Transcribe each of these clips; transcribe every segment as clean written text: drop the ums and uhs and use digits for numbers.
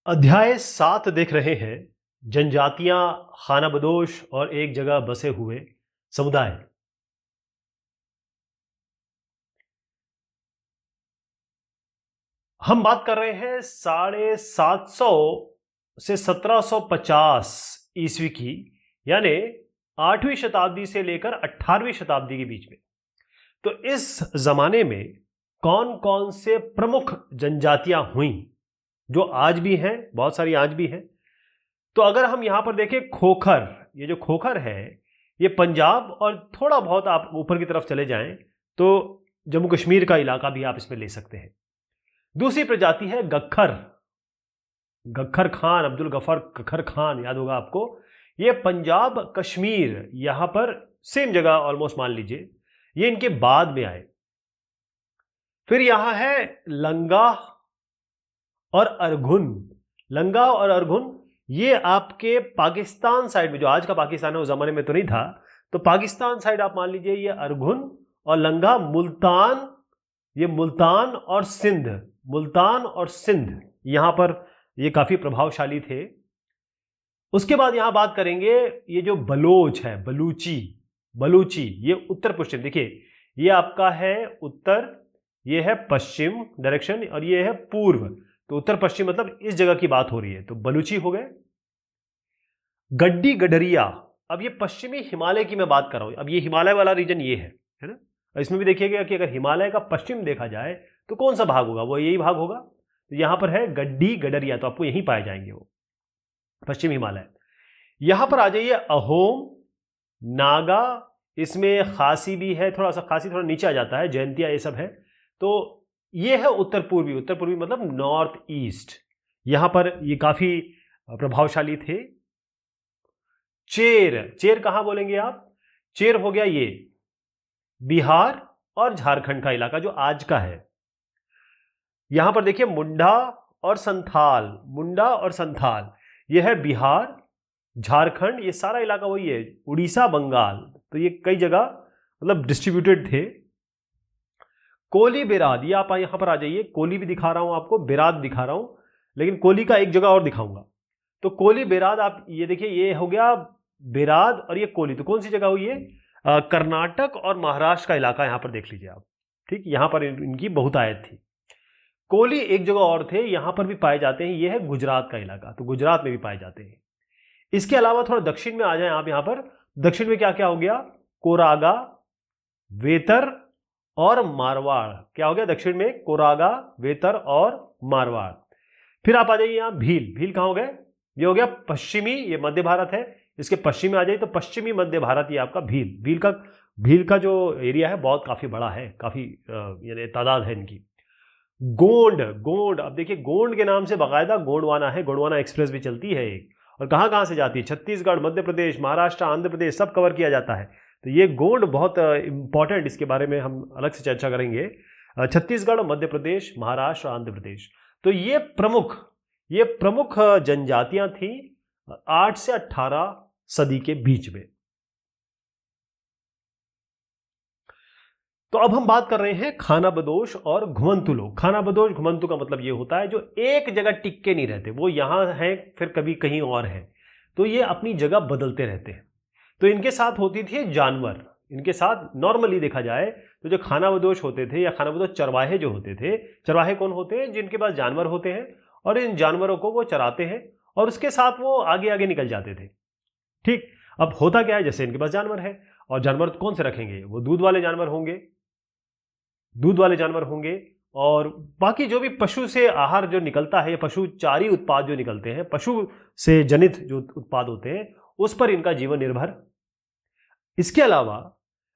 अध्याय 7 देख रहे हैं। जनजातियां, खानाबदोश और एक जगह बसे हुए समुदाय। हम बात कर रहे हैं 750 से 1750 ईस्वी की, यानी 8वीं शताब्दी से लेकर 18वीं शताब्दी के बीच में। तो इस जमाने में कौन कौन से प्रमुख जनजातियां हुई जो आज भी हैं, बहुत सारी आज भी हैं। तो अगर हम यहां पर देखें खोखर, ये जो खोखर है ये पंजाब और थोड़ा बहुत आप ऊपर की तरफ चले जाएं तो जम्मू कश्मीर का इलाका भी आप इसमें ले सकते हैं। दूसरी प्रजाति है गक्खर, गक्खर खान, अब्दुल गफर गक्खर खान, याद होगा आपको। ये पंजाब कश्मीर, यहां पर सेम जगह ऑलमोस्ट मान लीजिए, ये इनके बाद में आए। फिर यहां है लंगा और अरघुन। लंगा और अरघुन ये आपके पाकिस्तान साइड में, जो आज का पाकिस्तान है उस जमाने में तो नहीं था, तो पाकिस्तान साइड आप मान लीजिए ये अरघुन और लंगा। मुल्तान, ये मुल्तान और सिंध, मुल्तान और सिंध यहां पर ये काफी प्रभावशाली थे। उसके बाद यहां बात करेंगे ये जो बलोच है, बलूची, बलूची, ये उत्तर पश्चिम, देखिए ये आपका है उत्तर, ये है पश्चिम डायरेक्शन और ये है पूर्व। तो उत्तर पश्चिम मतलब इस जगह की बात हो रही है, तो बलूची हो गए। गड्डी गडरिया, अब ये पश्चिमी हिमालय की मैं बात कर रहा हूं। अब ये हिमालय वाला रीजन ये है ना। इसमें भी देखिएगा कि अगर हिमालय का पश्चिम देखा जाए तो कौन सा भाग होगा, वो यही भाग होगा। तो यहां पर है गड्डी गडरिया, तो आपको यहीं पाए जाएंगे वो पश्चिम हिमालय। यहां पर आ जाइए अहोम, नागा, इसमें खासी भी है, थोड़ा सा खासी थोड़ा नीचे आ जाता है, जयंतिया ये सब है। तो ये है उत्तर पूर्वी, उत्तर पूर्वी मतलब नॉर्थ ईस्ट, यहां पर ये काफी प्रभावशाली थे। चेर, चेर कहां बोलेंगे आप, चेर हो गया ये बिहार और झारखंड का इलाका जो आज का है। यहां पर देखिए मुंडा और संथाल, मुंडा और संथाल ये है बिहार, झारखंड, ये सारा इलाका वही है, उड़ीसा, बंगाल, तो ये कई जगह मतलब डिस्ट्रीब्यूटेड थे। कोली बिराद, ये आप यहां पर आ जाइए, कोली भी दिखा रहा हूं आपको, बिराद दिखा रहा हूं, लेकिन कोली का एक जगह और दिखाऊंगा। तो कोली बिराद आप ये देखिए, ये हो गया बिराद और ये कोली, तो कौन सी जगह हुई है, कर्नाटक और महाराष्ट्र का इलाका, यहां पर देख लीजिए आप। ठीक, यहां पर इनकी बहुतायत थी। कोली एक जगह और थे, यहां पर भी पाए जाते हैं, यह है गुजरात का इलाका, तो गुजरात में भी पाए जाते हैं। इसके अलावा थोड़ा दक्षिण में आ जाए आप, यहां पर दक्षिण में क्या क्या हो गया, कोरागा, वेतर और मारवाड़, क्या हो गया दक्षिण में, कोरागा, वेतर और मारवाड़। फिर आप आ जाइए यहां भील, भील कहां हो गए, ये हो गया पश्चिमी, ये मध्य भारत है, इसके पश्चिम में आ जाइए तो पश्चिमी मध्य भारत, ये आपका भील, भील का जो एरिया है बहुत काफी बड़ा है, काफी यानी तादाद है इनकी। गोंड, गोंड, अब देखिए गोंड के नाम से बाकायदा गोंडवाना है, गोंडवाना एक्सप्रेस भी चलती है एक, और कहां कहां से जाती है, छत्तीसगढ़, मध्य प्रदेश, महाराष्ट्र, आंध्र प्रदेश सब कवर किया जाता है। तो ये गोंड बहुत इंपॉर्टेंट, इसके बारे में हम अलग से चर्चा करेंगे। छत्तीसगढ़, मध्य प्रदेश, महाराष्ट्र, आंध्र प्रदेश, तो ये प्रमुख जनजातियां थी 8 से 18 सदी के बीच में। तो अब हम बात कर रहे हैं खानाबदोश और घुमंतु लोग। खानाबदोश घुमंतु का मतलब ये होता है जो एक जगह टिक के नहीं रहते, वो यहां हैं फिर कभी कहीं और हैं, तो ये अपनी जगह बदलते रहते हैं। तो इनके साथ होती थी जानवर, इनके साथ नॉर्मली देखा जाए तो जो खानाबदोश होते थे या खानाबदोश चरवाहे जो होते थे, चरवाहे कौन होते हैं, जिनके पास जानवर होते हैं और इन जानवरों को वो चराते हैं और उसके साथ वो आगे आगे निकल जाते थे। ठीक, अब होता क्या है, जैसे इनके पास जानवर है और जानवर कौन से रखेंगे, वो दूध वाले जानवर होंगे, दूध वाले जानवर होंगे, और बाकी जो भी पशु से आहार जो निकलता है, पशुचारी उत्पाद जो निकलते हैं, पशु से जनित जो उत्पाद होते हैं, उस पर इनका जीवन निर्भर। इसके अलावा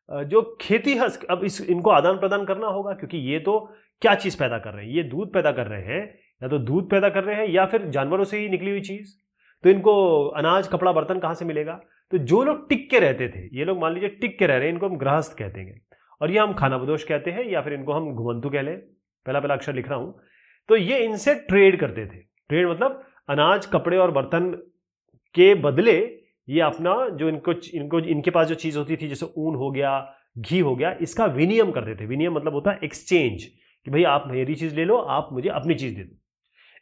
जो खेती है, अब इनको आदान प्रदान करना होगा, क्योंकि ये तो क्या चीज पैदा कर रहे हैं, ये दूध पैदा कर रहे हैं, या तो दूध पैदा कर रहे हैं या फिर जानवरों से ही निकली हुई चीज, तो इनको अनाज, कपड़ा, बर्तन कहां से मिलेगा। तो जो लोग टिक के रहते थे, ये लोग मान लीजिए टिक के रह रहे हैं, इनको हम गृहस्थ कहते हैं, और ये हम खानाबदोश कहते हैं, या फिर इनको हम घुमंतु कह लें, पहला पहला अक्षर लिख रहा हूं। तो ये इनसे ट्रेड करते थे, ट्रेड मतलब अनाज, कपड़े और बर्तन के बदले ये अपना जो इनको इनके पास जो चीज होती थी, जैसे ऊन हो गया, घी हो गया, इसका विनिमय करते थे। विनिमय मतलब होता है एक्सचेंज, कि भाई आप मेरी चीज ले लो, आप मुझे अपनी चीज दे दो।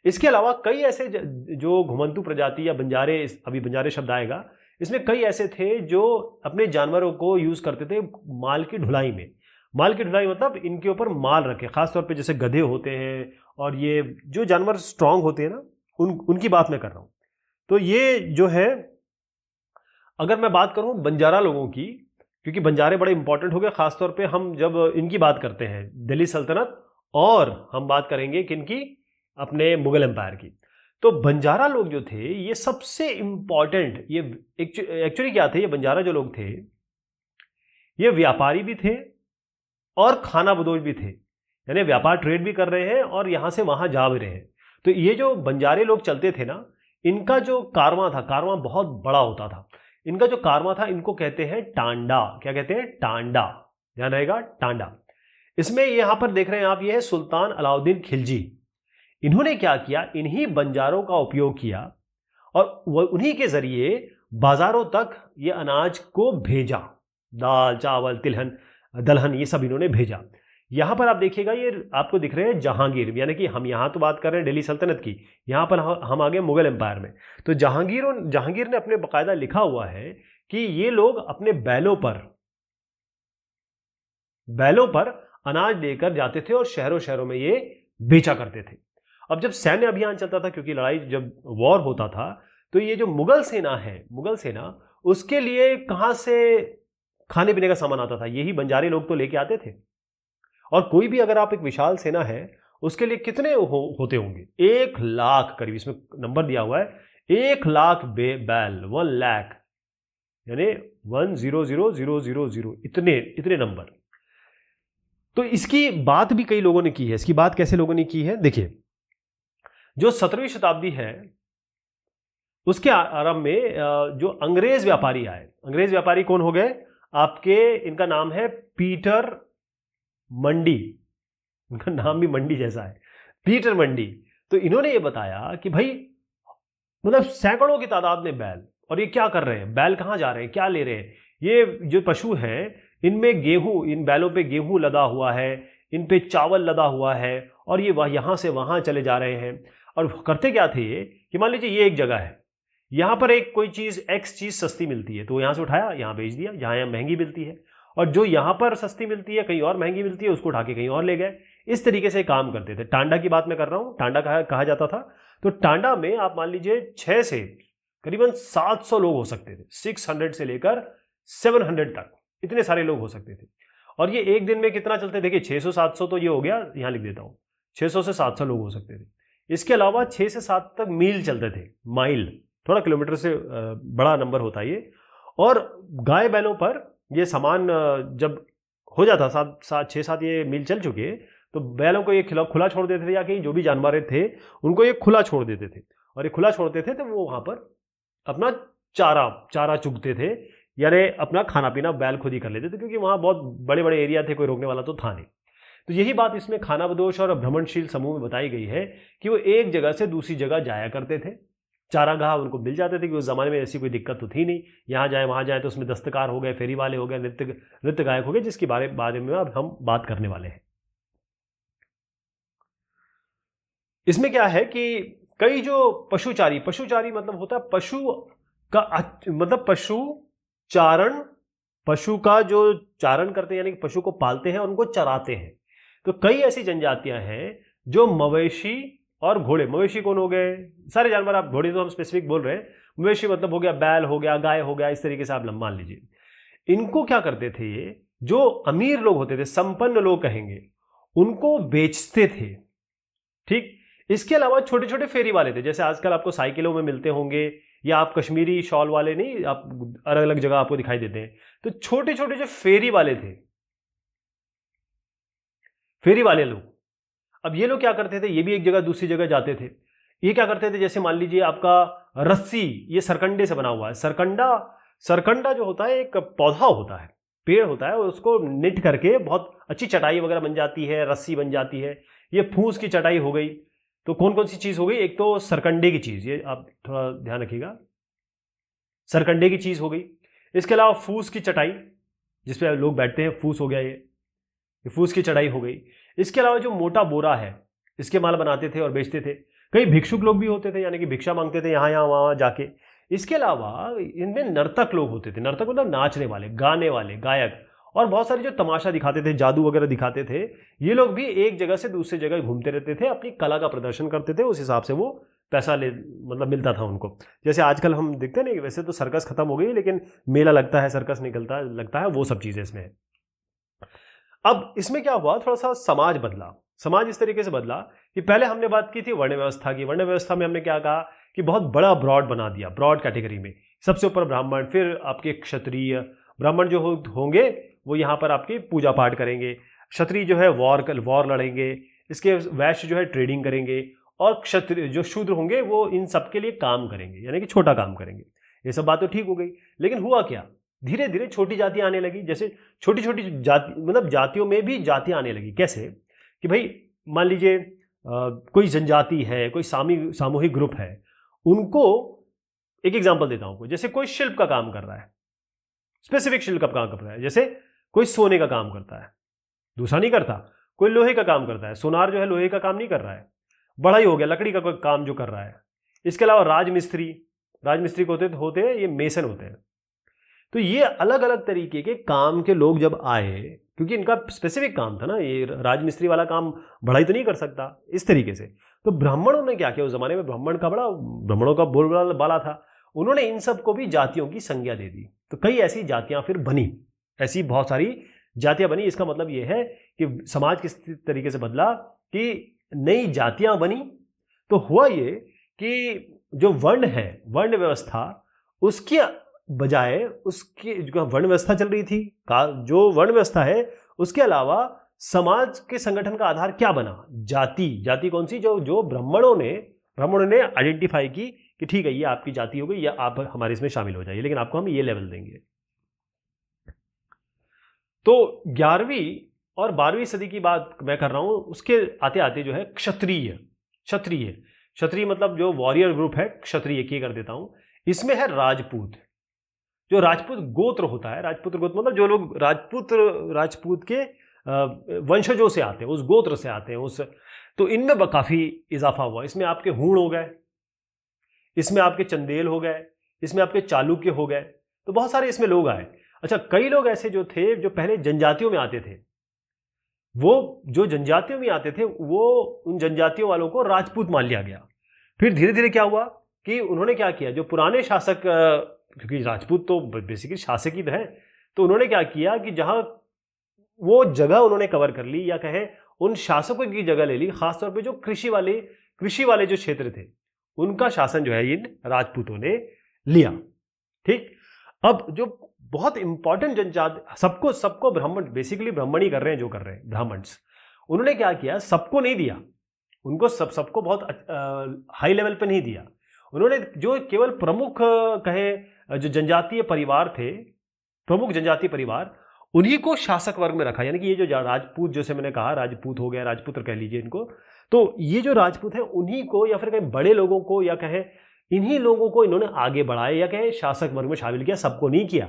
इसके अलावा कई ऐसे जो घुमंतू प्रजाति या बंजारे, अभी बंजारे शब्द आएगा, इसमें कई ऐसे थे जो अपने जानवरों को यूज करते थे माल की ढुलाई में। माल की ढुलाई मतलब इनके ऊपर माल रखे, खासतौर पे जैसे गधे होते हैं और ये जो जानवर स्ट्रांग होते हैं ना, उनकी बात मैं कर रहा हूं। तो ये जो है, अगर मैं बात करूं बंजारा लोगों की, क्योंकि बंजारे बड़े इंपॉर्टेंट हो गए, खासतौर पे हम जब इनकी बात करते हैं दिल्ली सल्तनत, और हम बात करेंगे किनकी, अपने मुगल एम्पायर की। तो बंजारा लोग जो थे ये सबसे इंपॉर्टेंट, ये एक्चुअली क्या थे, ये बंजारा जो लोग थे ये व्यापारी भी थे और खाना बदोश भी थे, यानी व्यापार ट्रेड भी कर रहे हैं और यहां से वहां जा भी रहे हैं। तो ये जो बंजारे लोग चलते थे ना, इनका जो कारवां था, कारवां बहुत बड़ा होता था। इनका जो कारवां था इनको कहते हैं टांडा। क्या कहते हैं? टांडा। ध्यान रहेगा, टांडा। इसमें यहां पर देख रहे हैं आप, ये है सुल्तान अलाउद्दीन खिलजी। इन्होंने क्या किया, इन्हीं बंजारों का उपयोग किया और उन्हीं के जरिए बाजारों तक ये अनाज को भेजा। दाल, चावल, तिलहन, दलहन, ये सब इन्होंने भेजा। यहां पर आप देखिएगा, ये आपको दिख रहे हैं जहांगीर, यानी कि हम यहां तो बात कर रहे हैं दिल्ली सल्तनत की, यहां पर हम आ गए मुगल एम्पायर में। तो जहांगीर ने अपने बाकायदा लिखा हुआ है कि ये लोग अपने बैलों पर अनाज लेकर जाते थे और शहरों शहरों में ये बेचा करते थे। अब जब सैन्य अभियान चलता था, क्योंकि लड़ाई जब वॉर होता था, तो ये जो मुगल सेना है, मुगल सेना, उसके लिए कहां से खाने पीने का सामान आता था? यही बंजारे लोग तो लेके आते थे। और कोई भी, अगर आप एक विशाल सेना है, उसके लिए कितने होते होंगे? 1 लाख करीब, इसमें नंबर दिया हुआ है 1 लाख बैल, 1 लाख, यानी 100,000 इतने नंबर। तो इसकी बात भी कई लोगों ने की है। इसकी बात कैसे लोगों ने की है, देखिए, जो 17वीं शताब्दी है उसके आरंभ में जो अंग्रेज व्यापारी आए, अंग्रेज व्यापारी कौन हो गए आपके? इनका नाम है पीटर मंडी। इनका नाम भी मंडी जैसा है, पीटर मंडी। तो इन्होंने ये बताया कि भाई, मतलब सैकड़ों की तादाद में बैल, और ये क्या कर रहे हैं, बैल कहां जा रहे हैं, क्या ले रहे हैं? ये जो पशु हैं, इनमें गेहूं, इन बैलों पे गेहूं लदा हुआ है, इन पे चावल लदा हुआ है, और ये यहां से वहां चले जा रहे हैं। और करते क्या थे ये कि मान लीजिए ये एक जगह है, यहां पर एक कोई चीज, एक्स चीज सस्ती मिलती है, तो यहां से उठाया, यहां बेच दिया, जहां महंगी मिलती है, और जो यहां पर सस्ती मिलती है, कहीं और महंगी मिलती है, उसको उठा के कहीं और ले गए। इस तरीके से काम करते थे। टांडा की बात मैं कर रहा हूं, टांडा कहा जाता था। तो टांडा में आप मान लीजिए 6 से करीबन 700 लोग हो सकते थे, 600 से लेकर 700 तक, इतने सारे लोग हो सकते थे। और ये एक दिन में कितना चलते? देखिए 600-700 तो ये हो गया, यहां लिख देता हूं, 600 से 700 लोग हो सकते थे। इसके अलावा 6 से 7 तक मील चलते थे, माइल, थोड़ा किलोमीटर से बड़ा नंबर होता है ये। और गाय बैलों पर ये सामान जब हो जाता, 6-7 ये मील चल चुके, तो बैलों को ये खुला छोड़ देते थे, या कहीं जो भी जानवर थे उनको ये खुला छोड़ देते थे। और ये खुला छोड़ते थे तो वो वहां पर अपना चारा चुगते थे, यानी अपना खाना पीना बैल खुद ही कर लेते थे, क्योंकि वहां बहुत बड़े बड़े एरिया थे, कोई रोकने वाला तो था नहीं। तो यही बात इसमें खानाबदोश और भ्रमणशील समूह में बताई गई है कि वो एक जगह से दूसरी जगह जाया करते थे। चारागाह उनको मिल जाते थे, कि उस जमाने में ऐसी कोई दिक्कत तो थी नहीं, यहाँ जाए वहाँ जाए। तो उसमें दस्तकार हो गए, फेरी वाले हो गए, नृत्य गायक हो गए, जिसके बारे में अब हम बात करने वाले हैं। इसमें क्या है कि कई जो पशुचारी मतलब होता है पशु का, मतलब पशु चारण, पशु का जो चारण करते हैं, यानी कि पशु को पालते हैं और उनको चराते हैं। तो कई ऐसी जनजातियां हैं जो मवेशी और घोड़े, मवेशी कौन हो गए, सारे जानवर, आप घोड़े तो हम स्पेसिफिक बोल रहे हैं, मवेशी मतलब हो गया बैल हो गया, गाय हो गया, इस तरीके से आप मान लीजिए। इनको क्या करते थे, ये जो अमीर लोग होते थे, संपन्न लोग कहेंगे, उनको बेचते थे। ठीक, इसके अलावा छोटे छोटे फेरी वाले थे, जैसे आजकल आपको साइकिलों में मिलते होंगे, या आप कश्मीरी शॉल वाले नहीं, आप अलग अलग जगह आपको दिखाई देते हैं। तो छोटे छोटे जो फेरी वाले थे, फेरी वाले लोग, अब ये लोग क्या करते थे, ये भी एक जगह दूसरी जगह जाते थे। ये क्या करते थे, जैसे मान लीजिए आपका रस्सी, ये सरकंडे से बना हुआ है। सरकंडा जो होता है एक पौधा होता है, पेड़ होता है, उसको निट करके बहुत अच्छी चटाई वगैरह बन जाती है, रस्सी बन जाती है। ये फूस की चटाई हो गई। तो कौन कौन सी चीज हो गई, एक तो सरकंडे की चीज, ये आप थोड़ा ध्यान रखिएगा, सरकंडे की चीज हो गई। इसके अलावा फूस की चटाई, जिसपे लोग बैठते हैं, फूस हो गया, ये फूस की चटाई हो गई। इसके अलावा जो मोटा बोरा है, इसके माल बनाते थे और बेचते थे। कई भिक्षुक लोग भी होते थे, यानी कि भिक्षा मांगते थे यहाँ यहाँ वहाँ जाके। इसके अलावा इनमें नर्तक लोग होते थे, नर्तक मतलब नाचने वाले, गाने वाले, गायक, और बहुत सारे जो तमाशा दिखाते थे, जादू वगैरह दिखाते थे। ये लोग भी एक जगह से दूसरी जगह घूमते रहते थे, अपनी कला का प्रदर्शन करते थे, उस हिसाब से वो पैसा मतलब मिलता था उनको। जैसे आजकल हम देखते हैं ना, वैसे तो सर्कस खत्म हो गई, लेकिन मेला लगता है, सर्कस लगता है, वो सब चीजें इसमें है। अब इसमें क्या हुआ, थोड़ा सा समाज बदला। समाज इस तरीके से बदला कि पहले हमने बात की थी वर्ण व्यवस्था की। वर्ण व्यवस्था में हमने क्या कहा कि बहुत बड़ा ब्रॉड बना दिया, ब्रॉड कैटेगरी में सबसे ऊपर ब्राह्मण, फिर आपके क्षत्रिय। ब्राह्मण जो होंगे वो यहाँ पर आपकी पूजा पाठ करेंगे, क्षत्रिय जो है वॉर लड़ेंगे, इसके वैश्य जो है ट्रेडिंग करेंगे, और क्षत्रिय जो शूद्र होंगे वो इन सब के लिए काम करेंगे, यानी कि छोटा काम करेंगे। ये सब बात तो ठीक हो गई, लेकिन हुआ क्या, धीरे धीरे छोटी जातियां आने लगी। जैसे छोटी छोटी जाति, मतलब जातियों में भी जातियां आने लगी। कैसे कि भाई मान लीजिए कोई जनजाति है, कोई सामूहिक ग्रुप है, उनको एक एग्जांपल देता हूं। जैसे कोई शिल्प का काम कर रहा है, स्पेसिफिक शिल्प का काम कर रहा है, जैसे कोई सोने का काम करता है, दूसरा नहीं करता। कोई लोहे का काम करता है, सोनार जो है लोहे का काम नहीं कर रहा है, बढ़ाई हो गया, लकड़ी का कोई काम जो कर रहा है। इसके अलावा राजमिस्त्री को होते हैं ये मेसन होते हैं। तो ये अलग अलग तरीके के काम के लोग जब आए, क्योंकि इनका स्पेसिफिक काम था ना, ये राजमिस्त्री वाला काम बढ़ाई तो नहीं कर सकता इस तरीके से। तो ब्राह्मणों ने क्या किया, उस जमाने में ब्राह्मणों का बोलबाला था, उन्होंने इन सब को भी जातियों की संज्ञा दे दी। तो कई ऐसी जातियां फिर बनी, ऐसी बहुत सारी जातियां बनी। इसका मतलब यह है कि समाज किस तरीके से बदला कि नई जातियां बनी। तो हुआ ये कि जो वर्ण है, वर्ण व्यवस्था, उसके बजाय उसकी जो वर्ण व्यवस्था चल रही थी, जो वर्ण व्यवस्था है, उसके अलावा समाज के संगठन का आधार क्या बना, जाति कौन सी, जो ब्राह्मणों ने आइडेंटिफाई की कि ठीक है ये आपकी जाति हो गई, या आप हमारे इसमें शामिल हो जाइए, लेकिन आपको हम ये लेवल देंगे। तो 11वीं और 12वीं सदी की बात मैं कर रहा हूं, उसके आते आते जो है क्षत्रिय मतलब जो वॉरियर ग्रुप है, क्षत्रिय की कर देता हूं। इसमें है राजपूत, जो राजपूत गोत्र होता है। राजपूत गोत्र मतलब जो लोग राजपूत के वंशजों से आते हैं, उस गोत्र से आते हैं, तो इनमें काफी इजाफा हुआ। इसमें आपके हूण हो गए, इसमें आपके चंदेल हो गए, इसमें आपके चालुक्य हो गए, तो बहुत सारे इसमें लोग आए। अच्छा, कई लोग ऐसे जो थे जो पहले जनजातियों में आते थे, वो जो जनजातियों में आते थे वो उन जनजातियों वालों को राजपूत मान लिया गया। फिर धीरे धीरे क्या हुआ कि उन्होंने क्या किया, जो पुराने शासक, क्योंकि राजपूत तो बेसिकली शासक ही है, तो उन्होंने क्या किया कि जहां वो जगह उन्होंने कवर कर ली, या कहें उन शासकों की जगह ले ली, खासतौर पे जो कृषि वाले जो क्षेत्र थे, उनका शासन जो है इन राजपूतों ने लिया। ठीक, अब जो बहुत इंपॉर्टेंट जनजाति, सबको ब्राह्मण, बेसिकली ब्राह्मण ही कर रहे हैं, जो कर रहे हैं ब्राह्मण्स, उन्होंने क्या किया, सबको नहीं दिया, उनको सबको बहुत हाई लेवल पे नहीं दिया। उन्होंने जो केवल प्रमुख कहें जो जनजातीय परिवार थे, प्रमुख जनजातीय परिवार, उन्हीं को शासक वर्ग में रखा। यानी कि ये जो राजपूत, जैसे मैंने कहा राजपूत हो गया, राजपुत्र कह लीजिए इनको, तो ये जो राजपूत हैं उन्हीं को, या फिर कहीं बड़े लोगों को, या कहें इन्हीं लोगों को इन्होंने आगे बढ़ाया, या कहें शासक वर्ग में शामिल किया, सबको नहीं किया।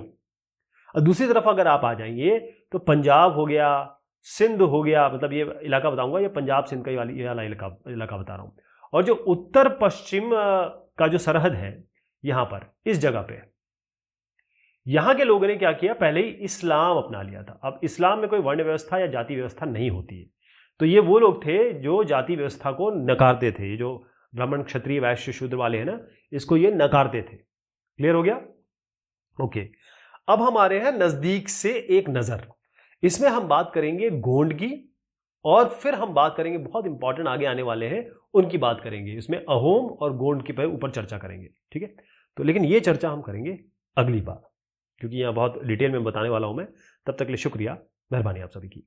और दूसरी तरफ अगर आप आ जाएंगे तो पंजाब हो गया, सिंध हो गया, मतलब ये इलाका बताऊंगा, ये पंजाब सिंध का ये वाला इलाका बता रहा हूं। और जो उत्तर पश्चिम का जो सरहद है, यहां पर इस जगह पे, यहां के लोगों ने क्या किया, पहले ही इस्लाम अपना लिया था। अब इस्लाम में कोई वर्ण व्यवस्था या जाति व्यवस्था नहीं होती है, तो ये वो लोग थे जो जाति व्यवस्था को नकारते थे। ये जो ब्राह्मण, क्षत्रिय, वैश्य, शूद्र वाले हैं ना, इसको ये नकारते थे। क्लियर हो गया? ओके, अब हमारे हैं नजदीक से एक नजर। इसमें हम बात करेंगे गोंड की, और फिर हम बात करेंगे, बहुत इंपॉर्टेंट आगे आने वाले हैं उनकी बात करेंगे। इसमें अहोम और गोंड के ऊपर चर्चा करेंगे, ठीक है। तो लेकिन ये चर्चा हम करेंगे अगली बार, क्योंकि यहां बहुत डिटेल में बताने वाला हूं मैं। तब तक के लिए शुक्रिया, मेहरबानी आप सभी की।